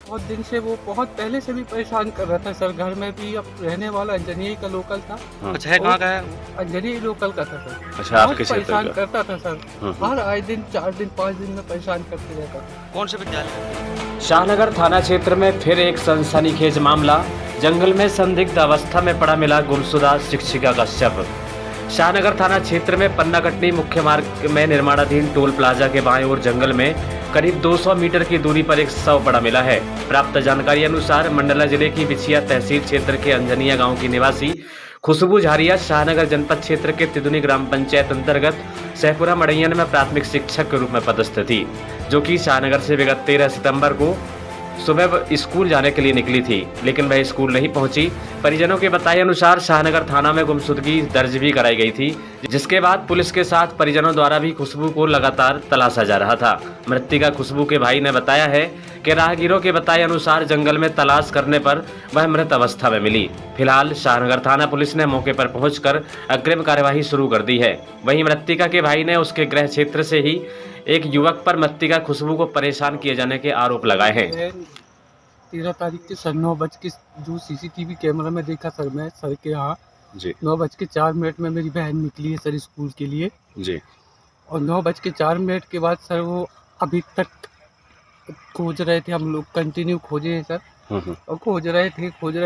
बहुत दिन से वो बहुत पहले से भी परेशान कर रहा था सर। घर में भी अब रहने वाला अंजनी का लोकल था। हाँ। अच्छा है, कहाँ का है? अंजनी लोकल का था सर। अच्छा, आपके बहुत क्षेत्र परेशान का। करता था सर। हाँ। हर आए दिन 4 दिन 5 दिन में परेशान करते रहता था। कौन से विद्यालय? शाहनगर थाना क्षेत्र में फिर एक सनसनीखेज मामला। जंगल में संदिग्ध अवस्था में पड़ा मिला गुमशुदा शिक्षिका का शव। शाहनगर थाना क्षेत्र में पन्ना कटनी मुख्य मार्ग में निर्माणाधीन टोल प्लाजा के बाएं ओर जंगल में करीब 200 मीटर की दूरी पर एक शव पड़ा मिला है। प्राप्त जानकारी अनुसार मंडला जिले की बिछिया तहसील क्षेत्र के अंजनिया गांव की निवासी खुशबू झारिया शाहनगर जनपद क्षेत्र के तिदुनी ग्राम पंचायत अंतर्गत सहपुरा मड़ैयन में प्राथमिक शिक्षक के रूप में पदस्थ थी, जो कि शाहनगर से विगत 13 सितंबर को सुबह स्कूल जाने के लिए निकली थी, लेकिन वह स्कूल नहीं पहुंची। परिजनों के बताए अनुसार शाहनगर थाना में गुमशुदगी दर्ज भी कराई गई थी, जिसके बाद पुलिस के साथ परिजनों द्वारा भी खुशबू को लगातार तलाशा जा रहा था। मृतका खुशबू के भाई ने बताया है कि राहगीरों के बताए अनुसार जंगल में तलाश करने पर वह मृत अवस्था में मिली। फिलहाल शाहनगर थाना पुलिस ने मौके पर पहुंचकर अग्रिम कार्यवाही शुरू कर दी है। वहीं मृतका के भाई ने उसके गृह क्षेत्र से ही एक युवक पर मृतका खुशबू को परेशान किए जाने के आरोप लगाए हैं। 13 तारीख के सर 9 बज के जो सीसीटीवी कैमरा में देखा सर, मैं सर के यहाँ जी 9:04 में मेरी बहन निकली है सर स्कूल के लिए। जी। और 9:04 के बाद सर वो अभी तक खोज रहे थे। हम लोग कंटिन्यू खोजे हैं सर। और खोज रहे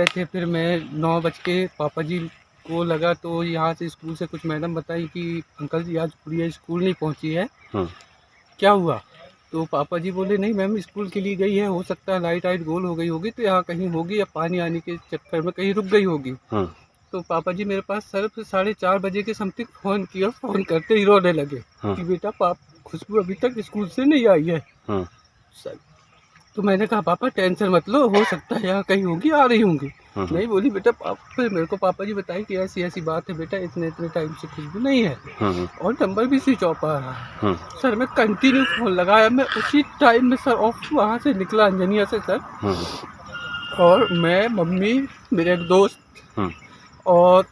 थे। फिर मैं 9 बज के पापा जी को लगा तो यहाँ से स्कूल से कुछ मैडम बताई कि अंकल जी आज गुड़िया स्कूल नहीं पहुँची है, क्या हुआ? तो पापा जी बोले नहीं मैम स्कूल के लिए गई है, हो सकता है लाइट गोल हो गई होगी तो यहाँ कहीं होगी या पानी आने के चक्कर में कहीं रुक गई होगी। तो पापा जी मेरे पास सर 4:30 बजे के समथिंग फ़ोन किया। फ़ोन करते ही रोने लगे कि बेटा खुशबू अभी तक स्कूल से नहीं आई है सर। तो मैंने कहा पापा टेंशन मत लो, हो सकता है यहाँ कहीं होगी, आ रही होंगी। नहीं बोली बेटा। फिर मेरे को पापा जी बताई कि ऐसी ऐसी बात है बेटा, इतने टाइम से खुशबू नहीं है और नंबर भी स्विच ऑफ आ रहा है। सर मैं कंटिन्यू फ़ोन लगाया, मैं उसी टाइम में सर ऑफ वहाँ से निकला अंजनिया से सर। और मैं मम्मी मेरे एक दोस्त और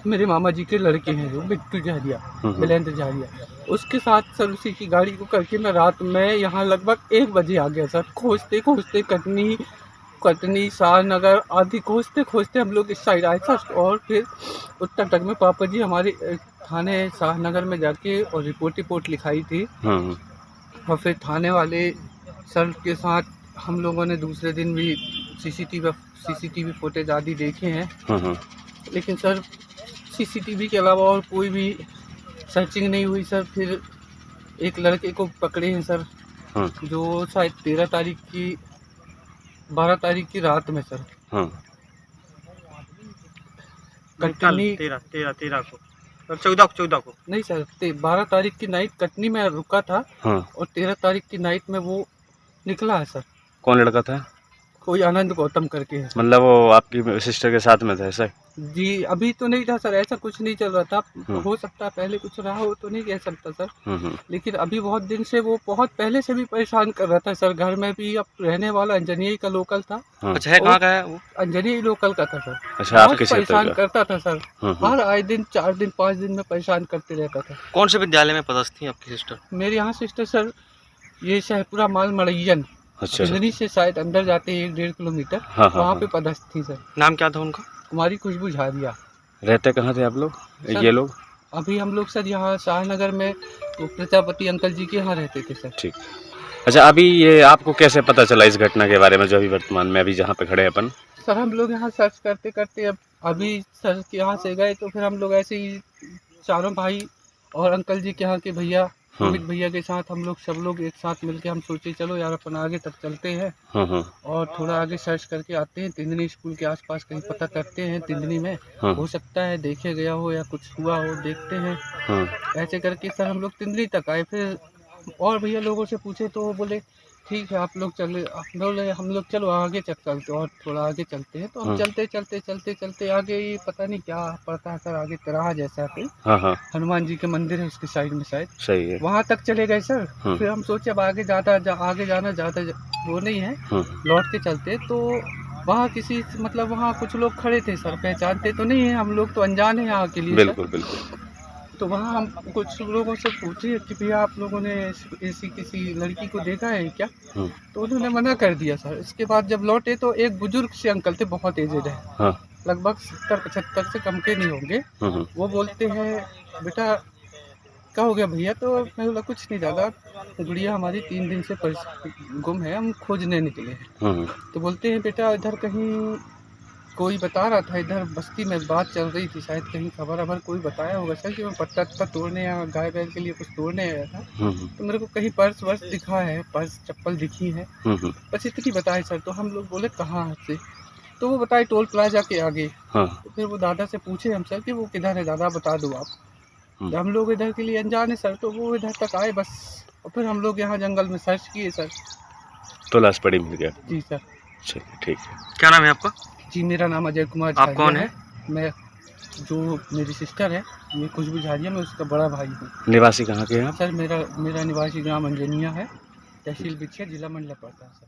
मेरे मामा जी के लड़के हैं जो बिट्टू झारिया, बिलेंद्र झारिया, उसके साथ सर उसी की गाड़ी को करके मैं रात में यहाँ लगभग 1 बजे आ गया सर। खोजते खोजते कटनी शाहनगर आदि खोजते हम लोग इस साइड आए सर। और फिर उत्तर तक में पापा जी हमारे थाने शाहनगर में जाके और रिपोर्ट लिखाई थी। और फिर थाने वाले सर के साथ हम लोगों ने दूसरे दिन भी सीसीटीवी फुटेज आदि देखे हैं। लेकिन सर सीसीटीवी के अलावा और कोई भी सर्चिंग नहीं हुई सर। फिर एक लड़के को पकड़े हैं सर, जो शायद 12 तारीख की रात में सर कटनी 13 को 14 को नहीं सर 12 तारीख की नाइट कटनी में रुका था और 13 तारीख की नाइट में वो निकला है सर। कौन लड़का था? कोई आनंद गौतम करके है। मतलब वो आपकी सिस्टर के साथ में था ऐसा? जी अभी तो नहीं था सर, ऐसा कुछ नहीं चल रहा था। हो सकता है पहले कुछ रहा हो, तो नहीं कह सकता सर। लेकिन अभी बहुत दिन से वो बहुत पहले से भी परेशान कर रहा था सर। घर में भी अब रहने वाला अंजनी का लोकल था। अच्छा है, कहाँ का है वो? अंजनी लोकल का था सर। अच्छा, आपके बहुत क्षेत्र परेशान का। करता था सर। हर आए दिन 4 दिन 5 दिन में परेशान करते रहता था। कौन से विद्यालय में पदस्थ थी आपकी सिस्टर? मेरे यहाँ सिस्टर सर ये सहपुरा माल मड़ैयन अच्छा। अंजनी से शायद अंदर जाते 1-1.5 किलोमीटर वहाँ पे पदस्थ थी सर। नाम क्या था उनका? कुमारी खुशबू झारिया। रहते कहाँ थे आप लोग, ये लोग? अभी हम लोग सर यहाँ शाहनगर में तो प्रजापति अंकल जी के यहाँ रहते थे सर। ठीक। अच्छा, अभी ये आपको कैसे पता चला इस घटना के बारे में जो अभी वर्तमान में अभी जहाँ पे खड़े हैं अपन? सर हम लोग यहाँ सर्च करते करते अभी सर के यहाँ से गए तो फिर हम लोग ऐसे ही चारों भाई और अंकल जी के यहाँ के भैया अमित भैया के साथ हम लोग सब लोग एक साथ मिलके हम सोचे चलो यार अपन आगे तक चलते हैं और थोड़ा आगे सर्च करके आते हैं। तिंदनी स्कूल के आसपास कहीं पता करते हैं तिंदनी में, हो सकता है देखे गया हो या कुछ हुआ हो, देखते हैं। ऐसे करके सर हम लोग तिंदनी तक आए। फिर और भैया लोगों से पूछे तो वो बोले ठीक है आप लोग चले, हम लोग चलो आगे चलते और थोड़ा आगे चलते हैं। तो हम चलते आगे ये पता नहीं क्या पड़ता है सर, आगे तिराहा जैसा पे हनुमान जी के मंदिर है उसके साइड में शायद, सही है, वहाँ तक चले गए सर। फिर हम सोचे अब आगे जाना ज़्यादा वो नहीं है, लौट के चलते। तो वहाँ किसी मतलब वहाँ कुछ लोग खड़े थे सर, पहचानते तो नहीं है हम लोग, तो अनजान है यहाँ के लिए। बिल्कुल बिल्कुल। तो वहाँ हम कुछ लोगों से पूछे कि भैया आप लोगों ने ऐसी किसी लड़की को देखा है क्या? तो उन्होंने मना कर दिया सर। इसके बाद जब लौटे तो एक बुजुर्ग से अंकल थे, बहुत एजेड है, हाँ। लगभग 70-75 से कम के नहीं होंगे। वो बोलते हैं बेटा क्या हो गया भैया? तो मैं बोला कुछ नहीं दादा, गुड़िया हमारी 3 दिन से गुम है, हम खोजने निकले हैं। तो बोलते हैं बेटा इधर कहीं कोई बता रहा था, इधर बस्ती में बात चल रही थी, शायद कहीं खबर अबर कोई बताया होगा सर कि मैं पत्ता तोड़ने या गाय बैल के लिए कुछ तोड़ने आया था। तो मेरे को कहीं पर्स वर्स दिखा है, पर्स चप्पल दिखी है, बस इतनी बताए सर। तो हम लोग बोले कहाँ से? तो वो बताए टोल प्लाजा के आगे। तो फिर वो दादा से पूछे हम सर कि वो किधर है दादा, बता दो आप। तो हम लोग इधर के लिए अनजान है सर, तो वो इधर तक आए बस। और फिर हम लोग यहाँ जंगल में सर्च किए सर। तो लाश पड़ी मिल गया? जी सर। चलिए ठीक है। क्या नाम है आपका? जी मेरा नाम अजय कुमार आप कौन है? मैं, जो मेरी सिस्टर है ये खुशबू झारिया, मैं उसका बड़ा भाई हूँ। निवासी कहाँ के हैं आप? सर मेरा निवासी ग्राम अंजनिया है, तहसील बिछिया, जिला मंडला पड़ता है सर।